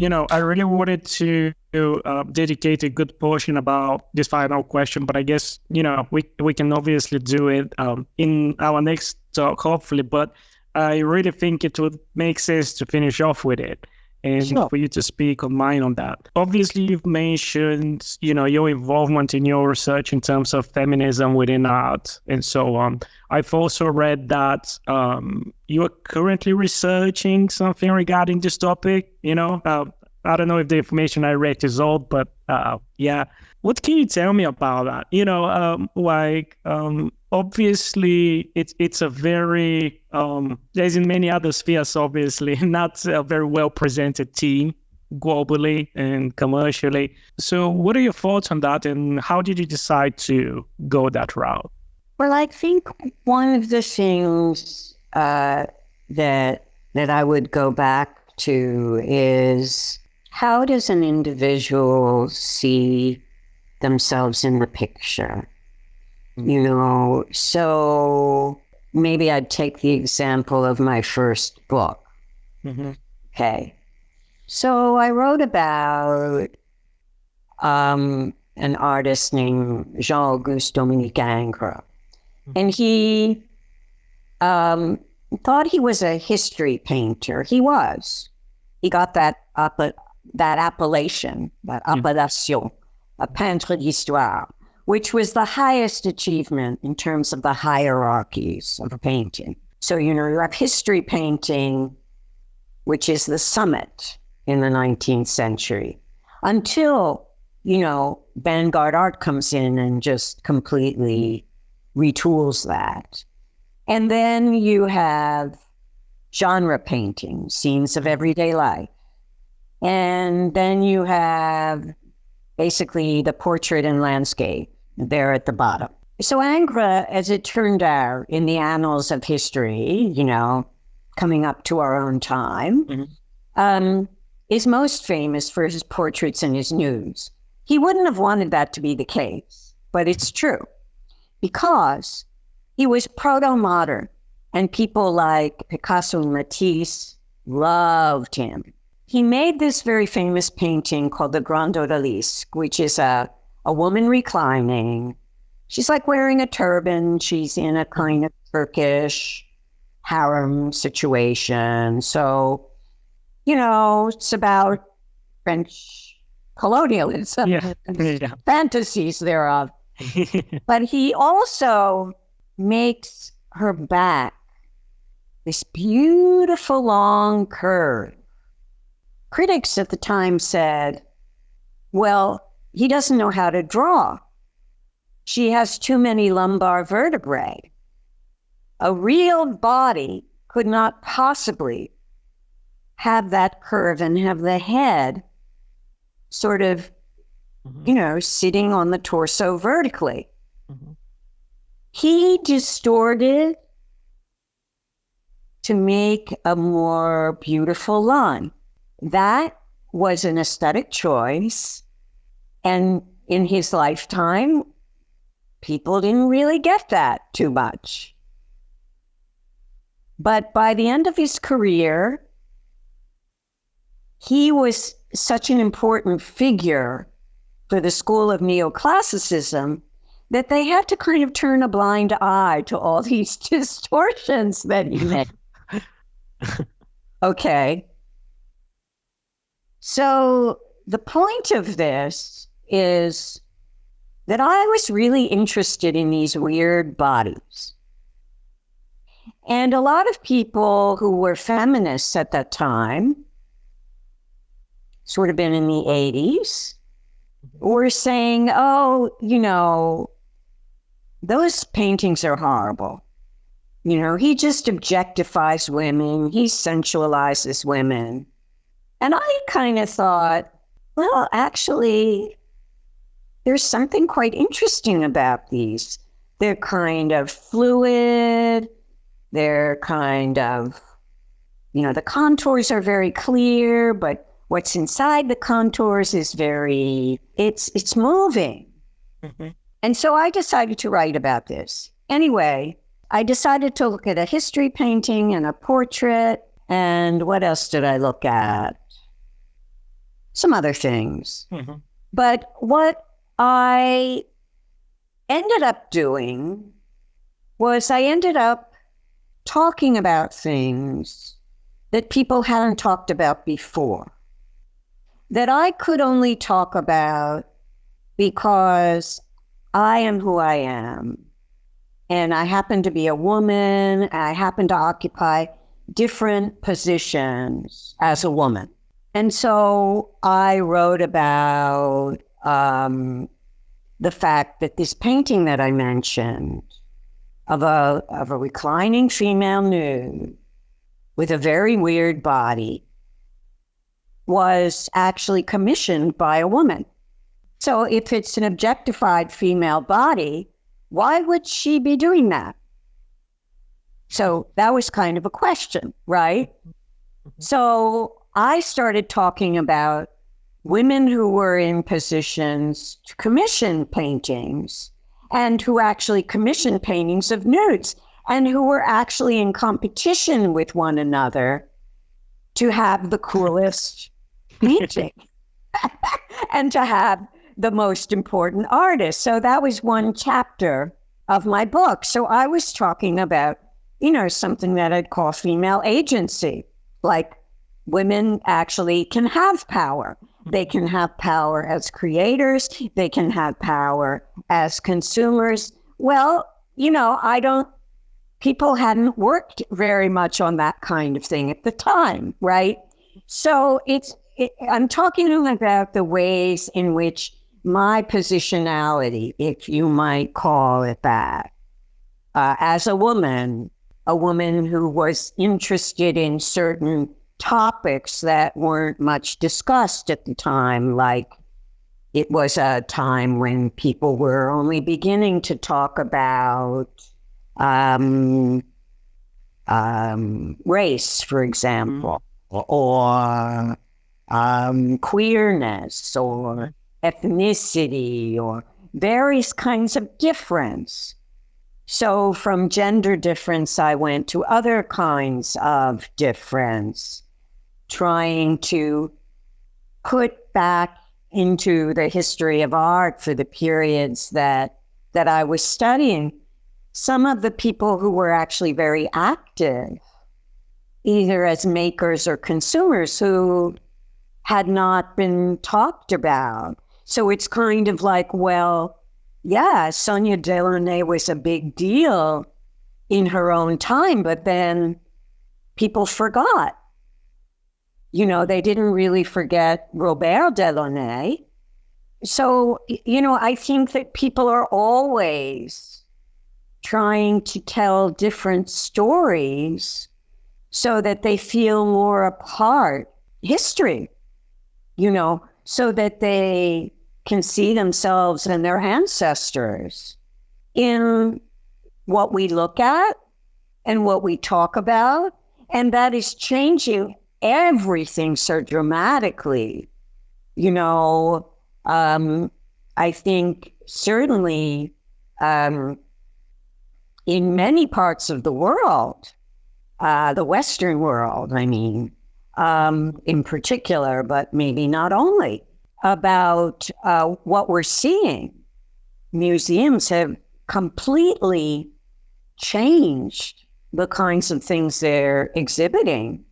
I really wanted to dedicate a good portion about this final question, but I guess, we can obviously do it in our next talk, hopefully. But I really think it would make sense to finish off with it and Sure. for you to speak on mine on that. Obviously, you've mentioned, your involvement in your research in terms of feminism within art and so on. I've also read that you are currently researching something regarding this topic. I don't know if the information I read is old, but yeah. What can you tell me about that? Obviously, it's a very, as in many other spheres, obviously, not a very well presented team globally and commercially. So what are your thoughts on that, and how did you decide to go that route? Well, I think one of the things that I would go back to is, how does an individual see themselves in the picture? So maybe I'd take the example of my first book. Mm-hmm. Okay. So I wrote about an artist named Jean-Auguste Dominique Ingres. And he thought he was a history painter. He was. He got that appellation, appellation, a peintre d'histoire, which was the highest achievement in terms of the hierarchies of painting. So, you have history painting, which is the summit in the 19th century, until, vanguard art comes in and just completely retools that. And then you have genre painting, scenes of everyday life. And then you have basically the portrait and landscape there at the bottom. So Ingres, as it turned out in the annals of history, coming up to our own time, is most famous for his portraits and his nudes. He wouldn't have wanted that to be the case, but it's true, because he was proto-modern, and people like Picasso and Matisse loved him. He made this very famous painting called the Grand Odalisque, which is a woman reclining. She's like wearing a turban. She's in a kind of Turkish harem situation. So, it's about French colonialism, fantasies thereof. But he also makes her back this beautiful long curve. Critics at the time said, well, he doesn't know how to draw. She has too many lumbar vertebrae. A real body could not possibly have that curve and have the head sort of, sitting on the torso vertically. Mm-hmm. He distorted to make a more beautiful line. That was an aesthetic choice. And in his lifetime, people didn't really get that too much. But by the end of his career, he was such an important figure for the school of neoclassicism that they had to kind of turn a blind eye to all these distortions that he made. Okay. So the point of this is that I was really interested in these weird bodies. And a lot of people who were feminists at that time, sort of been in the 80s, were saying, those paintings are horrible. He just objectifies women. He sensualizes women. And I kind of thought, well, actually, there's something quite interesting about these. They're kind of fluid. They're kind of, the contours are very clear, but what's inside the contours is it's moving. Mm-hmm. And so I decided to write about this. Anyway, I decided to look at a history painting and a portrait. And what else did I look at? some other things. Mm-hmm. But what I ended up doing was I ended up talking about things that people hadn't talked about before, that I could only talk about because I am who I am. And I happen to be a woman. I happen to occupy different positions as a woman. And so I wrote about the fact that this painting that I mentioned of a reclining female nude with a very weird body was actually commissioned by a woman. So if it's an objectified female body, why would she be doing that? So that was kind of a question, right? So I started talking about women who were in positions to commission paintings and who actually commissioned paintings of nudes and who were actually in competition with one another to have the coolest painting and to have the most important artist. So that was one chapter of my book. So I was talking about, something that I'd call female agency, like women actually can have power. They can have power as creators. They can have power as consumers. Well, people hadn't worked very much on that kind of thing at the time, right? So I'm talking about the ways in which my positionality, if you might call it that, as a woman who was interested in certain topics that weren't much discussed at the time, like it was a time when people were only beginning to talk about race, for example, or queerness, or ethnicity, or various kinds of difference. So from gender difference, I went to other kinds of difference, trying to put back into the history of art for the periods that I was studying some of the people who were actually very active, either as makers or consumers, who had not been talked about. So it's kind of like, well, yeah, Sonia Delaunay was a big deal in her own time, but then people forgot. They didn't really forget Robert Delaunay. So, I think that people are always trying to tell different stories so that they feel more a part history, so that they can see themselves and their ancestors in what we look at and what we talk about. And that is changing everything so dramatically. I think certainly in many parts of the world, the Western world, in particular, but maybe not only, about what we're seeing. Museums have completely changed the kinds of things they're exhibiting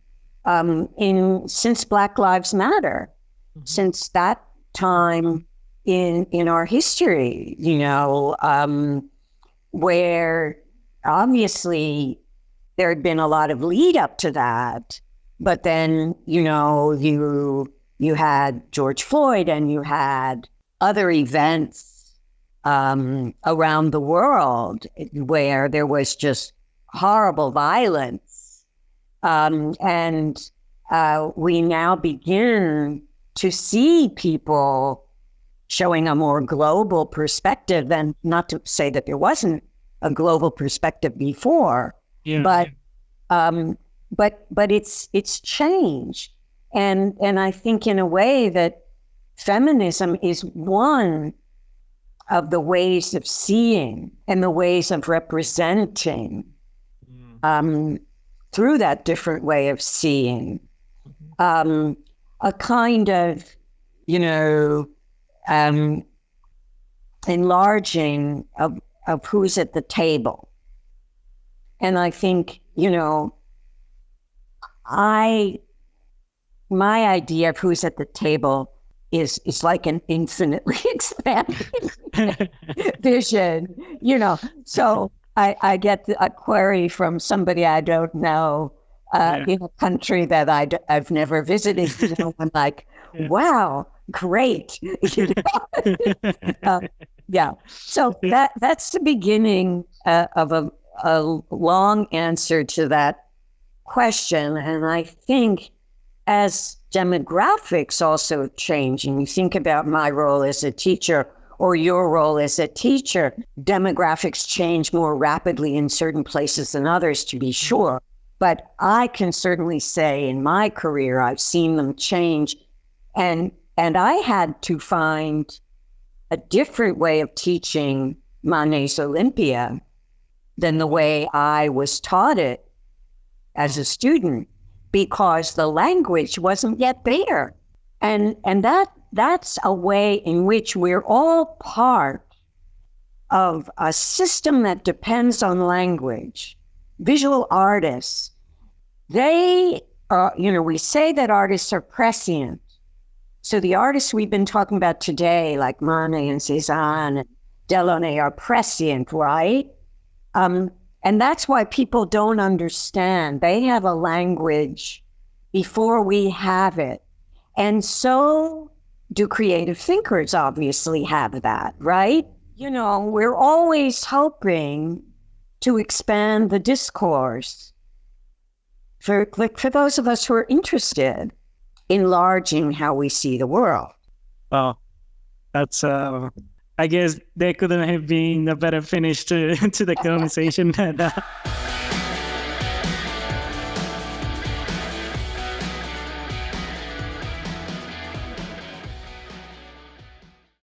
since Black Lives Matter, since that time in our history, where obviously there had been a lot of lead up to that, but then, you had George Floyd and you had other events around the world where there was just horrible violence. And we now begin to see people showing a more global perspective, and not to say that there wasn't a global perspective before, but it's changed. And I think in a way that feminism is one of the ways of seeing and the ways of representing through that different way of seeing, a kind of you know, enlarging of who's at the table. And I think, you know, my idea of who's at the table is like an infinitely expanded vision, you know. So I get a query from somebody I don't know in a country that I've never visited. You know, I'm like, wow, great. You know? Yeah. So that's the beginning of a long answer to that question. And I think as demographics also change, and you think about my role as a teacher or your role as a teacher, demographics change more rapidly in certain places than others, to be sure. But I can certainly say in my career, I've seen them change. And I had to find a different way of teaching Manet's Olympia than the way I was taught it as a student, because the language wasn't yet there. And that's a way in which we're all part of a system that depends on language. Visual artists, they are, you know, we say that artists are prescient. So the artists we've been talking about today, like Manet and Cezanne and Delaunay, are prescient, right? And that's why people don't understand. They have a language before we have it. And so do creative thinkers obviously have that, right? You know, we're always hoping to expand the discourse for those of us who are interested, enlarging how we see the world. Well, that's I guess there couldn't have been a better finish to the conversation than that.